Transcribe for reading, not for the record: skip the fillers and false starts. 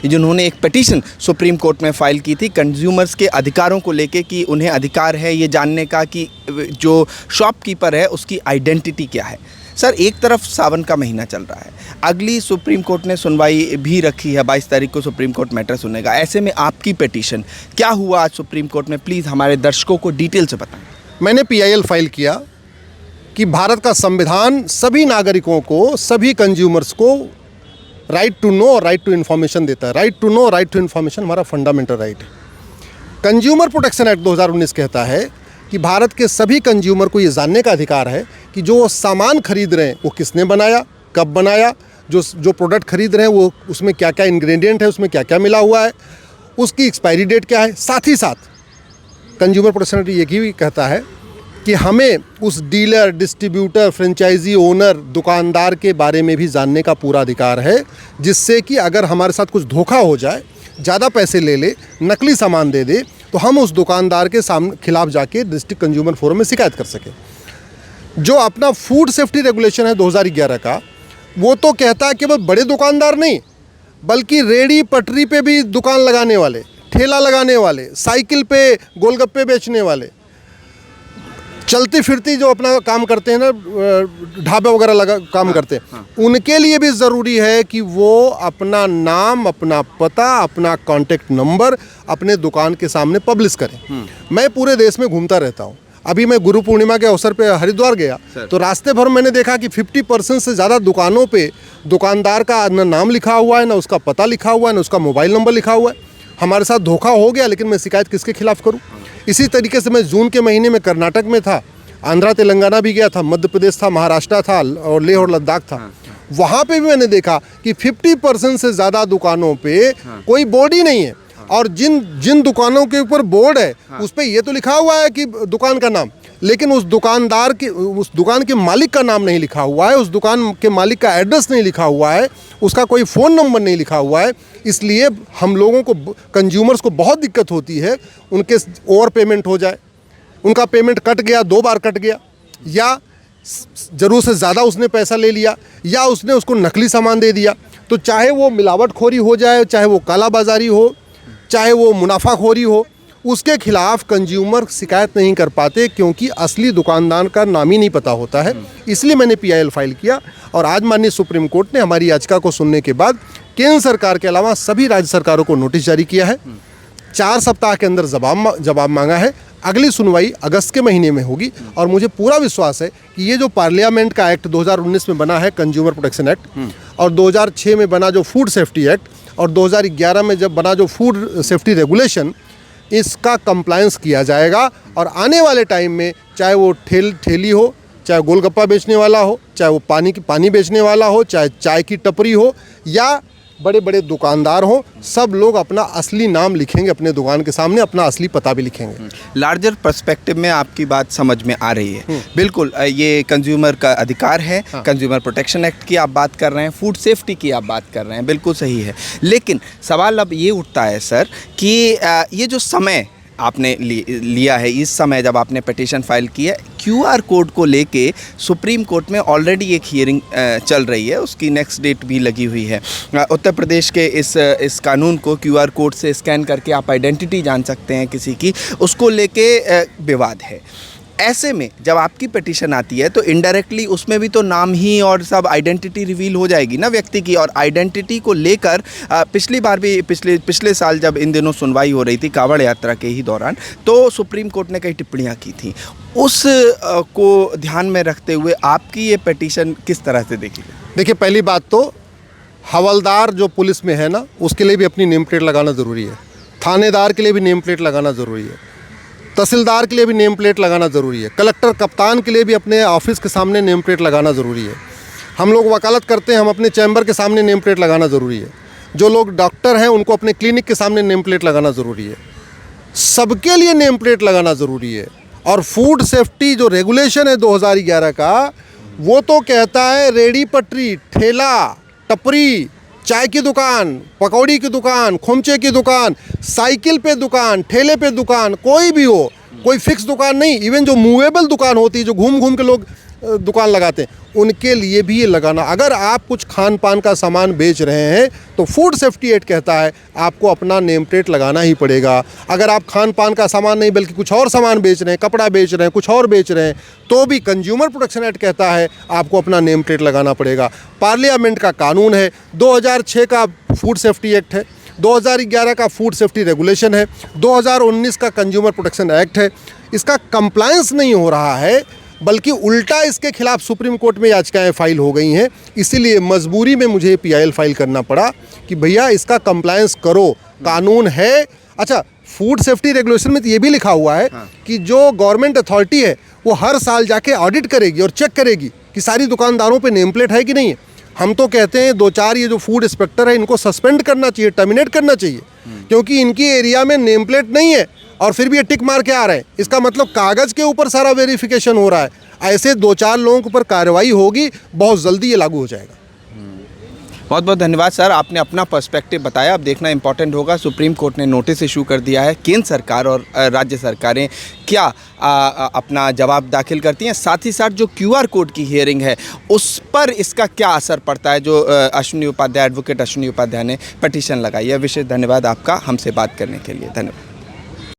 जिन्होंने एक petition supreme court में फ़ाइल की थी कंज्यूमर्स के अधिकारों को लेके कि उन्हें अधिकार है ये जानने का कि जो शॉपकीपर है उसकी आइडेंटिटी क्या है। सर, एक तरफ सावन का महीना चल रहा है, अगली सुप्रीम कोर्ट ने सुनवाई भी रखी है, 22 तारीख को सुप्रीम कोर्ट मैटर सुनेगा। ऐसे में आपकी पिटीशन क्या हुआ आज सुप्रीम कोर्ट में, प्लीज़ हमारे दर्शकों को डिटेल से बताएं। मैंने PIL फाइल किया कि भारत का संविधान सभी नागरिकों को, सभी कंज्यूमर्स को राइट टू नो और राइट टू इन्फॉर्मेशन देता है। Right to know, right to information हमारा फंडामेंटल राइट है। कंज्यूमर प्रोटेक्शन एक्ट 2019 कहता है कि भारत के सभी कंज्यूमर को ये जानने का अधिकार है कि जो सामान खरीद रहे हैं वो किसने बनाया, कब बनाया, जो प्रोडक्ट खरीद रहे हैं वो उसमें क्या क्या इंग्रेडिएंट है, उसमें क्या क्या मिला हुआ है, उसकी एक्सपायरी डेट क्या है। साथ ही साथ कंज्यूमर प्रोटेक्शन एक्ट ये भी कहता है कि हमें उस डीलर, डिस्ट्रीब्यूटर, फ्रेंचाइजी ओनर, दुकानदार के बारे में भी जानने का पूरा अधिकार है, जिससे कि अगर हमारे साथ कुछ धोखा हो जाए, ज़्यादा पैसे ले ले, नकली सामान दे दे, तो हम उस दुकानदार के खिलाफ जाके डिस्ट्रिक्ट कंज्यूमर फोरम में शिकायत कर सकें। जो अपना फूड सेफ्टी रेगुलेशन है 2011 का, वो तो कहता है कि बस बड़े दुकानदार नहीं, बल्कि रेडी पटरी पे भी दुकान लगाने वाले, ठेला लगाने वाले, साइकिल पे गोलगप्पे बेचने वाले, चलती फिरती जो अपना काम करते हैं ना, ढाबे वगैरह लगा काम करते हैं, उनके लिए भी ज़रूरी है कि वो अपना नाम, अपना पता, अपना कॉन्टेक्ट नंबर अपने दुकान के सामने पब्लिश करें। मैं पूरे देश में घूमता रहता हूँ। अभी मैं गुरु पूर्णिमा के अवसर पे हरिद्वार गया तो रास्ते भर मैंने देखा कि 50% से ज़्यादा दुकानों पे दुकानदार का ना नाम लिखा हुआ है, ना उसका पता लिखा हुआ है, ना उसका मोबाइल नंबर लिखा हुआ है। हमारे साथ धोखा हो गया, लेकिन मैं शिकायत किसके खिलाफ करूँ? इसी तरीके से मैं जून के महीने में कर्नाटक में था, आंध्रा तेलंगाना भी गया था, मध्य प्रदेश था, महाराष्ट्र था और लेह और लद्दाख था। वहाँ पे भी मैंने देखा कि 50% से ज़्यादा दुकानों पे कोई बोर्ड ही नहीं है, और जिन दुकानों के ऊपर बोर्ड है उस पर ये तो लिखा हुआ है कि दुकान का नाम, लेकिन उस दुकान के मालिक का नाम नहीं लिखा हुआ है, उस दुकान के मालिक का एड्रेस नहीं लिखा हुआ है, उसका कोई फ़ोन नंबर नहीं लिखा हुआ है। इसलिए हम लोगों को, कंज्यूमर्स को बहुत दिक्कत होती है। उनके ओवर पेमेंट हो जाए, उनका पेमेंट कट गया, 2 बार कट गया, या ज़रूरत से ज़्यादा उसने पैसा ले लिया, या उसने उसको नकली सामान दे दिया, तो चाहे वो मिलावटखोरी हो जाए, चाहे वो कालाबाजारी हो, चाहे वो मुनाफाखोरी हो, उसके खिलाफ कंज्यूमर शिकायत नहीं कर पाते, क्योंकि असली दुकानदार का नाम ही नहीं पता होता है। इसलिए मैंने PIL फाइल किया, और आज माननीय सुप्रीम कोर्ट ने हमारी याचिका को सुनने के बाद केंद्र सरकार के अलावा सभी राज्य सरकारों को नोटिस जारी किया है। 4 सप्ताह के अंदर जवाब मांगा है। अगली सुनवाई अगस्त के महीने में होगी, और मुझे पूरा विश्वास है कि ये जो पार्लियामेंट का एक्ट 2019 में बना है, कंज्यूमर प्रोटेक्शन एक्ट, और 2006 में बना जो फूड सेफ्टी एक्ट, और 2011 में जब बना जो फूड सेफ्टी रेगुलेशन, इसका कंप्लायंस किया जाएगा। और आने वाले टाइम में चाहे वो ठेली हो, चाहे गोलगप्पा बेचने वाला हो, चाहे वो पानी बेचने वाला हो, चाहे चाय की टपरी हो, या बड़े बड़े दुकानदार हो, सब लोग अपना असली नाम लिखेंगे अपने दुकान के सामने, अपना असली पता भी लिखेंगे। लार्जर पर्सपेक्टिव में आपकी बात समझ में आ रही है। बिल्कुल, ये कंज्यूमर का अधिकार है। कंज्यूमर प्रोटेक्शन एक्ट की आप बात कर रहे हैं, फूड सेफ्टी की आप बात कर रहे हैं, बिल्कुल सही है। लेकिन सवाल अब ये उठता है सर कि ये जो समय आपने लिया है, इस समय जब आपने पिटीशन फाइल की है, QR कोड को लेके सुप्रीम कोर्ट में ऑलरेडी एक हियरिंग चल रही है, उसकी नेक्स्ट डेट भी लगी हुई है। उत्तर प्रदेश के इस कानून को QR कोड से स्कैन करके आप आइडेंटिटी जान सकते हैं किसी की, उसको लेके विवाद है। ऐसे में जब आपकी पिटीशन आती है तो इनडायरेक्टली उसमें भी तो नाम ही और सब आइडेंटिटी रिवील हो जाएगी ना व्यक्ति की, और आइडेंटिटी को लेकर पिछली बार भी पिछले साल जब इन दिनों सुनवाई हो रही थी कांवड़ यात्रा के ही दौरान, तो सुप्रीम कोर्ट ने कई टिप्पणियां की थी। उस को ध्यान में रखते हुए आपकी ये पिटीशन किस तरह से देखी? देखिए, पहली बात तो हवलदार जो पुलिस में है ना, उसके लिए भी अपनी नेम प्लेट लगाना ज़रूरी है। थानेदार के लिए भी नेम प्लेट लगाना ज़रूरी है। तहसीलदार के लिए भी नेम प्लेट लगाना ज़रूरी है। कलेक्टर, कप्तान के लिए भी अपने ऑफिस के सामने नेम प्लेट लगाना ज़रूरी है। हम लोग वकालत करते हैं, हम अपने चैम्बर के सामने नेम प्लेट लगाना ज़रूरी है। जो लोग डॉक्टर हैं उनको अपने क्लिनिक के सामने नेम प्लेट लगाना ज़रूरी है। सबके लिए नेम प्लेट लगाना ज़रूरी है। और फूड सेफ्टी जो रेगुलेशन है 2011 का, वो तो कहता है रेडी पटरी, ठेला, टपरी, चाय की दुकान, पकौड़ी की दुकान, खोमचे की दुकान, साइकिल पे दुकान, ठेले पे दुकान, कोई भी हो, कोई फिक्स दुकान नहीं। इवन जो मूवेबल दुकान होती है, जो घूम घूम के लोग दुकान लगाते हैं, उनके लिए भी ये लगाना। अगर आप कुछ खान पान का सामान बेच रहे हैं तो फूड सेफ्टी एक्ट कहता है आपको अपना नेम प्लेट लगाना ही पड़ेगा। अगर आप खान पान का सामान नहीं बल्कि कुछ और सामान बेच रहे हैं, कपड़ा बेच रहे हैं, कुछ और बेच रहे हैं, तो भी कंज्यूमर प्रोटेक्शन एक्ट कहता है आपको अपना नेम प्लेट लगाना पड़ेगा। पार्लियामेंट का कानून है, 2006 का फूड सेफ्टी एक्ट है, 2011 का फूड सेफ्टी रेगुलेशन है, 2019 का कंज्यूमर प्रोटेक्शन एक्ट है। इसका कंप्लायंस नहीं हो रहा है, बल्कि उल्टा इसके खिलाफ सुप्रीम कोर्ट में याचिकाएं फाइल हो गई हैं। इसीलिए मजबूरी में मुझे PIL फाइल करना पड़ा कि भैया इसका कंप्लायंस करो, कानून है। अच्छा, फूड सेफ्टी रेगुलेशन में तो ये भी लिखा हुआ है कि जो गवर्नमेंट अथॉरिटी है वो हर साल जाके ऑडिट करेगी और चेक करेगी कि सारी दुकानदारों पे नेम प्लेट है कि नहीं है। हम तो कहते हैं 2-4 ये जो फूड इंस्पेक्टर है इनको सस्पेंड करना चाहिए, टर्मिनेट करना चाहिए, क्योंकि इनकी एरिया में नेम प्लेट नहीं है और फिर भी ये टिक मार के आ रहे हैं। इसका मतलब कागज़ के ऊपर सारा वेरिफिकेशन हो रहा है। ऐसे 2-4 लोगों के ऊपर कार्रवाई होगी, बहुत जल्दी ये लागू हो जाएगा। बहुत बहुत धन्यवाद सर, आपने अपना पर्सपेक्टिव बताया। अब देखना इंपॉर्टेंट होगा, सुप्रीम कोर्ट ने नोटिस इशू कर दिया है, केंद्र सरकार और राज्य सरकारें क्या अपना जवाब दाखिल करती हैं। साथ ही साथ जो QR कोड की हियरिंग है उस पर इसका क्या असर पड़ता है, जो अश्विनी उपाध्याय, एडवोकेट अश्विनी उपाध्याय ने पटिशन लगाई है। विशेष धन्यवाद आपका हमसे बात करने के लिए। धन्यवाद।